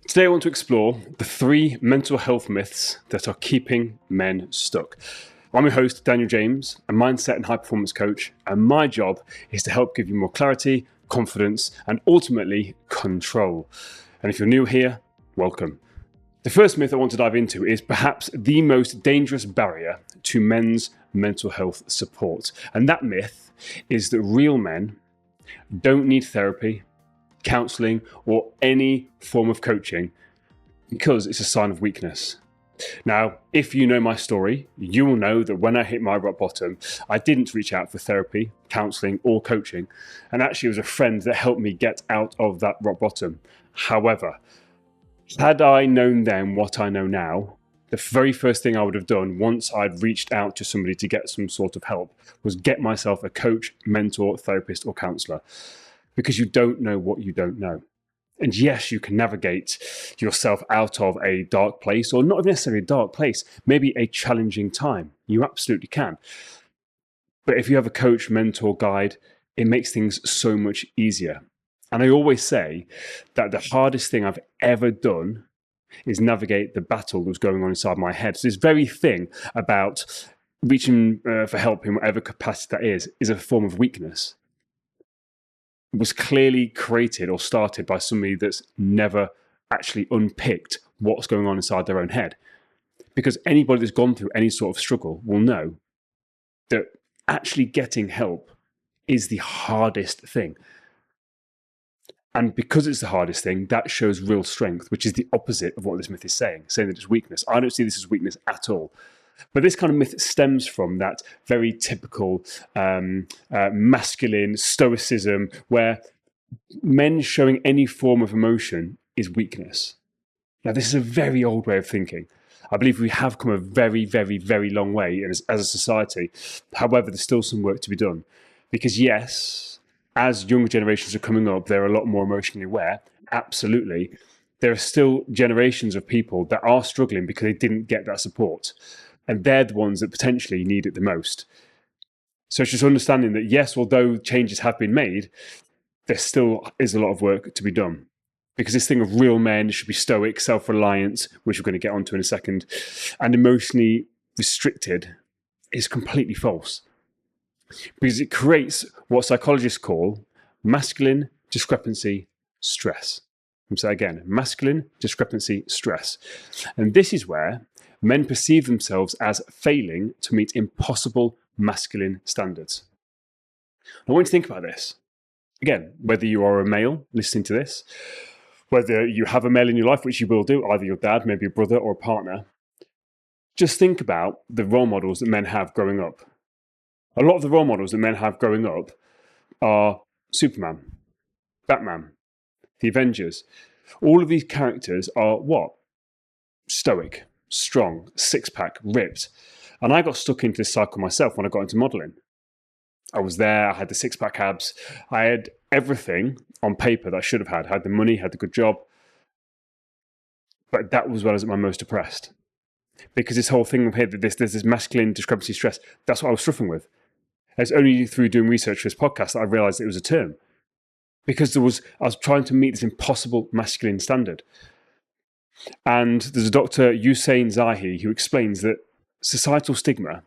Today I want to explore the 3 mental health myths that are keeping men stuck. I'm your host, Daniel James, a mindset and high performance coach, and my job is to help give you more clarity, confidence, and ultimately control. And if you're new here, welcome. The first myth I want to dive into is perhaps the most dangerous barrier to men's mental health support. And that myth is that real men don't need therapy, counselling, or any form of coaching because it's a sign of weakness. Now, if you know my story, you will know that when I hit my rock bottom, I didn't reach out for therapy, counselling, or coaching. And actually, it was a friend that helped me get out of that rock bottom. However, had I known then what I know now, the very first thing I would have done once I'd reached out to somebody to get some sort of help was get myself a coach, mentor, therapist, or counsellor. Because you don't know what you don't know. And yes, you can navigate yourself out of a dark place, or not necessarily a dark place, maybe a challenging time. You absolutely can. But if you have a coach, mentor, guide, it makes things so much easier. And I always say that the hardest thing I've ever done is navigate the battle that was going on inside my head. So this very thing about reaching for help in whatever capacity that is a form of weakness. Was clearly created or started by somebody that's never actually unpicked what's going on inside their own head. Because anybody that's gone through any sort of struggle will know that actually getting help is the hardest thing. And because it's the hardest thing, that shows real strength, which is the opposite of what this myth is saying that it's weakness. I don't see this as weakness at all. But this kind of myth stems from that very typical masculine stoicism where men showing any form of emotion is weakness. Now, this is a very old way of thinking. I believe we have come a very, very, very long way as a society. However, there's still some work to be done. Because yes, as younger generations are coming up, they're a lot more emotionally aware. Absolutely. There are still generations of people that are struggling because they didn't get that support. And they're the ones that potentially need it the most. So it's just understanding that, yes, although changes have been made, there still is a lot of work to be done. Because this thing of real men should be stoic, self-reliant, which we're going to get onto in a second, and emotionally restricted is completely false. Because it creates what psychologists call masculine discrepancy stress. I'll say again, masculine discrepancy stress. And this is where men perceive themselves as failing to meet impossible masculine standards. I want you to think about this. Again, whether you are a male listening to this, whether you have a male in your life, which you will do, either your dad, maybe a brother or a partner, just think about the role models that men have growing up. A lot of the role models that men have growing up are Superman, Batman, the Avengers. All of these characters are what? Stoic, strong, six-pack, ripped. And I got stuck into this cycle myself when I got into modelling. I was there, I had the six-pack abs, I had everything on paper that I should have had. I had the money, had the good job. But that was when I was at my most depressed. Because this whole thing of here, there's this masculine discrepancy stress, that's what I was suffering with. It's only through doing research for this podcast that I realised it was a term. Because I was trying to meet this impossible masculine standard. And there's a Dr. Hussein Zahi who explains that societal stigma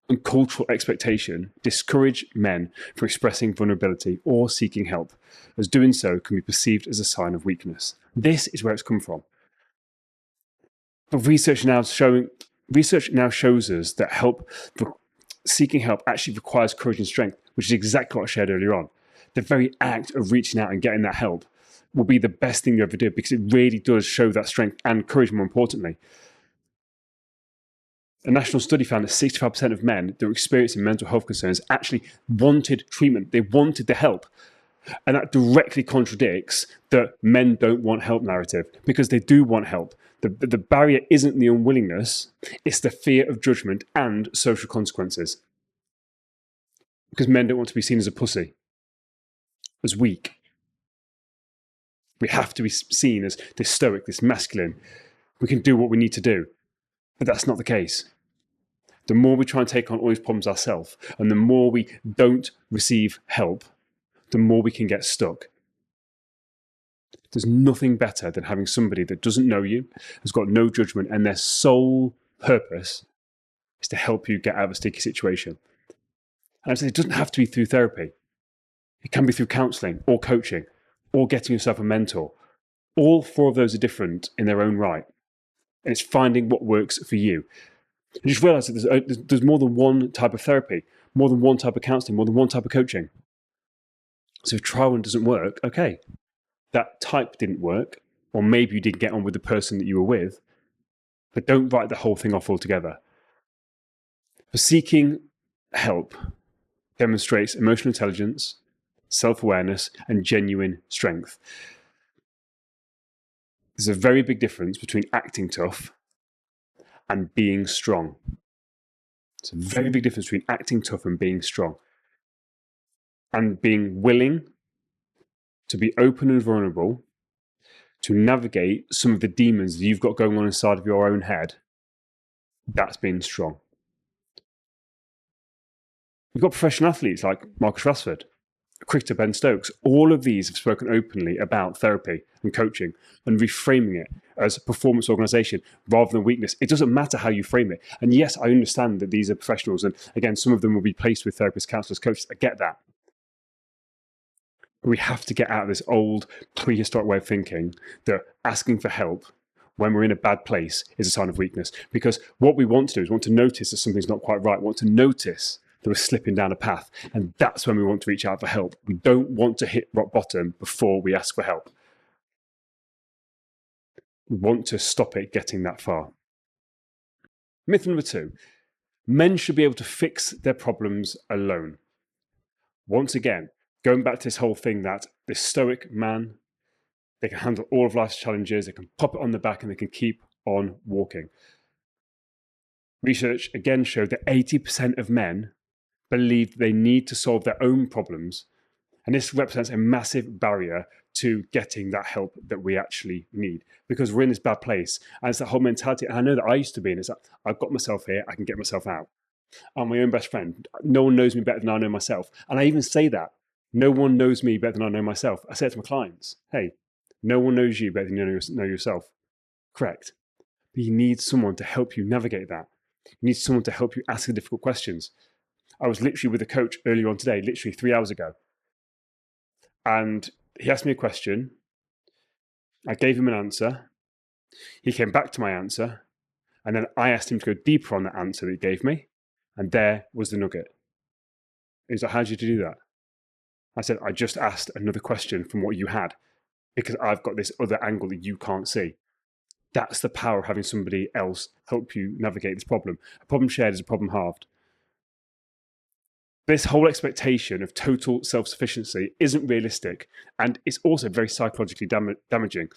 and cultural expectation discourage men from expressing vulnerability or seeking help, as doing so can be perceived as a sign of weakness. This is where it's come from. But research now shows us that seeking help actually requires courage and strength, which is exactly what I shared earlier on. The very act of reaching out and getting that help will be the best thing you ever do because it really does show that strength and courage, more importantly. A national study found that 65% of men that were experiencing mental health concerns actually wanted treatment. They wanted the help. And that directly contradicts the men don't want help narrative because they do want help. The barrier isn't the unwillingness, it's the fear of judgment and social consequences. Because men don't want to be seen as a pussy, as weak. We have to be seen as this stoic, this masculine. We can do what we need to do. But that's not the case. The more we try and take on all these problems ourselves, and the more we don't receive help, the more we can get stuck. There's nothing better than having somebody that doesn't know you, has got no judgment, and their sole purpose is to help you get out of a sticky situation. And I say it doesn't have to be through therapy. It can be through counseling or coaching or getting yourself a mentor. All four of those are different in their own right. And it's finding what works for you. And just realize that there's more than one type of therapy, more than one type of counseling, more than one type of coaching. So if trial one doesn't work, okay, that type didn't work, or maybe you didn't get on with the person that you were with, but don't write the whole thing off altogether. For seeking help demonstrates emotional intelligence, self-awareness, and genuine strength. There's a very big difference between acting tough and being strong. It's a very big difference between acting tough and being strong. And being willing to be open and vulnerable, to navigate some of the demons that you've got going on inside of your own head, that's being strong. We've got professional athletes like Marcus Rashford, cricketer Ben Stokes. All of these have spoken openly about therapy and coaching and reframing it as a performance organisation rather than weakness. It doesn't matter how you frame it. And yes, I understand that these are professionals, and again, some of them will be placed with therapists, counsellors, coaches. I get that. But we have to get out of this old prehistoric way of thinking that asking for help when we're in a bad place is a sign of weakness. Because what we want to do is want to notice that something's not quite right, want to notice that we're slipping down a path. And that's when we want to reach out for help. We don't want to hit rock bottom before we ask for help. We want to stop it getting that far. Myth number 2, men should be able to fix their problems alone. Once again, going back to this whole thing that this stoic man, they can handle all of life's challenges, they can pop it on the back, and they can keep on walking. Research again showed that 80% of men believe they need to solve their own problems, and this represents a massive barrier to getting that help that we actually need, because we're in this bad place. And it's that whole mentality, and I know that I used to be in, it's like, I've got myself here, I can get myself out. I'm my own best friend. No one knows me better than I know myself. And I even say that. No one knows me better than I know myself. I say it to my clients. Hey, no one knows you better than you know yourself. Correct. But you need someone to help you navigate that. You need someone to help you ask the difficult questions. I was literally with a coach earlier on today, literally 3 hours ago. And he asked me a question. I gave him an answer. He came back to my answer. And then I asked him to go deeper on that answer that he gave me. And there was the nugget. He's like, how did you do that? I said, I just asked another question from what you had, because I've got this other angle that you can't see. That's the power of having somebody else help you navigate this problem. A problem shared is a problem halved. This whole expectation of total self-sufficiency isn't realistic, and it's also very psychologically damaging.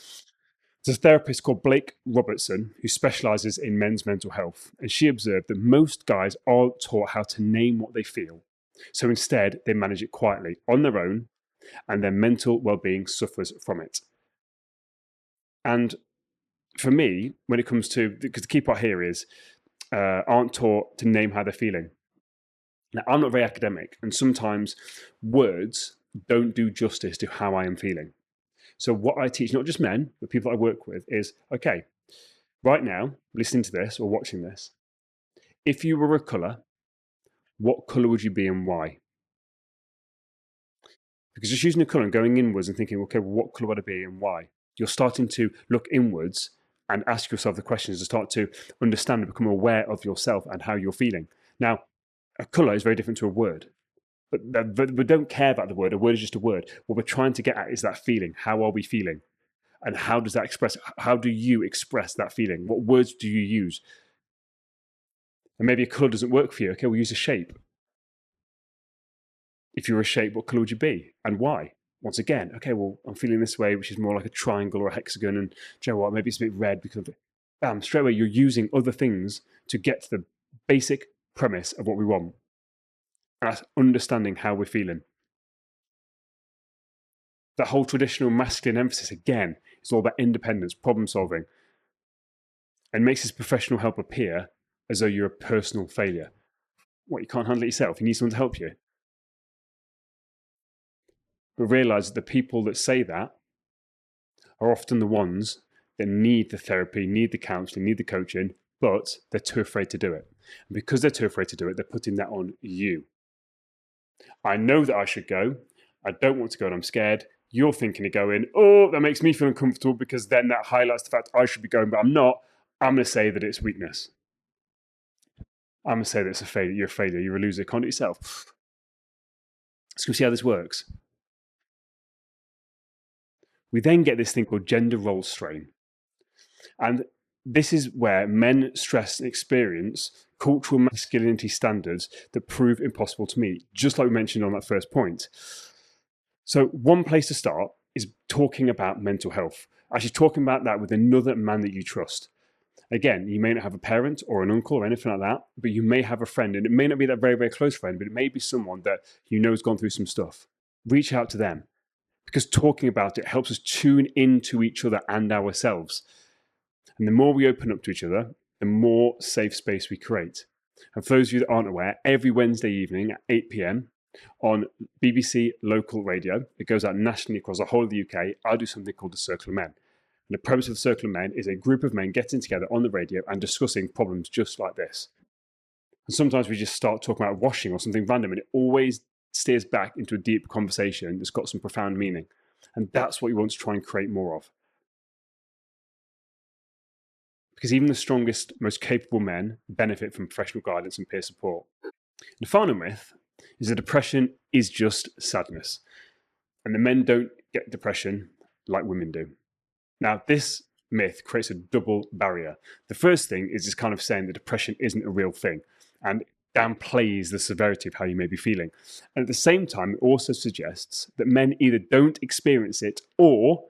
There's a therapist called Blake Robertson who specializes in men's mental health, and she observed that most guys aren't taught how to name what they feel. So instead, they manage it quietly on their own, and their mental well-being suffers from it. And for me, when it comes to, because the key part here is, aren't taught to name how they're feeling. Now, I'm not very academic, and sometimes words don't do justice to how I am feeling. So what I teach, not just men, but people I work with, is, okay, right now, listening to this or watching this, if you were a colour, what colour would you be and why? Because just using a colour and going inwards and thinking, okay, well, what colour would I be and why? You're starting to look inwards and ask yourself the questions to start to understand and become aware of yourself and how you're feeling. Now, a colour is very different to a word. But we don't care about the word. A word is just a word. What we're trying to get at is that feeling. How are we feeling? And how does that express? How do you express that feeling? What words do you use? And maybe a colour doesn't work for you. Okay, we'll use a shape. If you were a shape, what colour would you be? And why? Once again, okay, well, I'm feeling this way, which is more like a triangle or a hexagon. And do you know what? Maybe it's a bit red because of it. Straight away, you're using other things to get to the basic premise of what we want. And that's understanding how we're feeling. That whole traditional masculine emphasis, again, is all about independence, problem solving, and makes this professional help appear as though you're a personal failure. What, you can't handle it yourself? You need someone to help you? But realize that the people that say that are often the ones that need the therapy, need the counseling, need the coaching, but they're too afraid to do it. And because they're too afraid to do it, they're putting that on you. I know that I should go. I don't want to go and I'm scared. You're thinking of going, oh, that makes me feel uncomfortable because then that highlights the fact I should be going, but I'm not. I'm going to say that it's weakness. I'm going to say that it's a failure. You're a failure. You're a loser. You can't do it yourself. So we see how this works. We then get this thing called gender role strain. And this is where men stress and experience cultural masculinity standards that prove impossible to meet, just like we mentioned on that first point. So one place to start is talking about mental health. Actually talking about that with another man that you trust. Again, you may not have a parent or an uncle or anything like that, but you may have a friend, and it may not be that very, very close friend, but it may be someone that you know has gone through some stuff. Reach out to them, because talking about it helps us tune into each other and ourselves. And the more we open up to each other, the more safe space we create. And for those of you that aren't aware, every Wednesday evening at 8 p.m, on BBC local radio, it goes out nationally across the whole of the UK, I do something called the Circle of Men. And the premise of the Circle of Men is a group of men getting together on the radio and discussing problems just like this. And sometimes we just start talking about washing or something random, and it always steers back into a deep conversation that's got some profound meaning. And that's what you want to try and create more of. Because even the strongest, most capable men benefit from professional guidance and peer support. The final myth is that depression is just sadness, and the men don't get depression like women do. Now, this myth creates a double barrier. The first thing is just kind of saying that depression isn't a real thing and downplays the severity of how you may be feeling. And at the same time, it also suggests that men either don't experience it or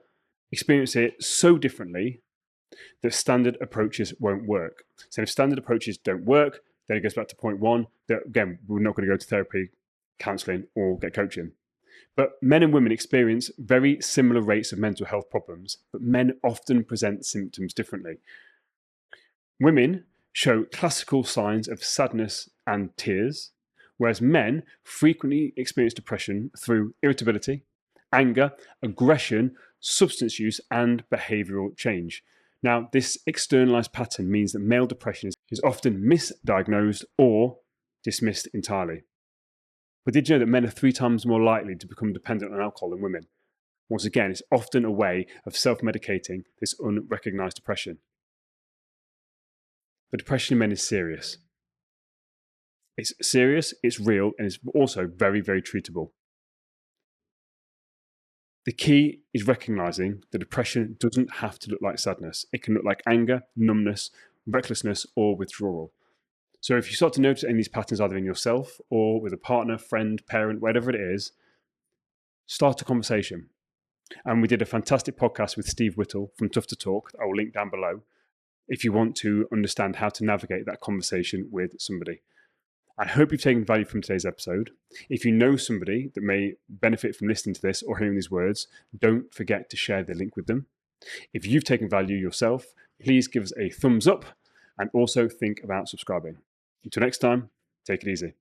experience it so differently that standard approaches won't work. So if standard approaches don't work, then it goes back to point one, that again, we're not going to go to therapy, counseling, or get coaching. But men and women experience very similar rates of mental health problems, but men often present symptoms differently. Women show classical signs of sadness and tears, whereas men frequently experience depression through irritability, anger, aggression, substance use, and behavioral change. Now, this externalized pattern means that male depression is often misdiagnosed or dismissed entirely. But did you know that men are 3 times more likely to become dependent on alcohol than women? Once again, it's often a way of self-medicating this unrecognized depression. But depression in men is serious. It's serious, it's real, and it's also very, very treatable. The key is recognizing that depression doesn't have to look like sadness. It can look like anger, numbness, recklessness, or withdrawal. So if you start to notice any of these patterns either in yourself or with a partner, friend, parent, whatever it is, start a conversation. And we did a fantastic podcast with Steve Whittle from Tough to Talk. I will link down below if you want to understand how to navigate that conversation with somebody. I hope you've taken value from today's episode. If you know somebody that may benefit from listening to this or hearing these words, don't forget to share the link with them. If you've taken value yourself, please give us a thumbs up and also think about subscribing. Until next time, take it easy.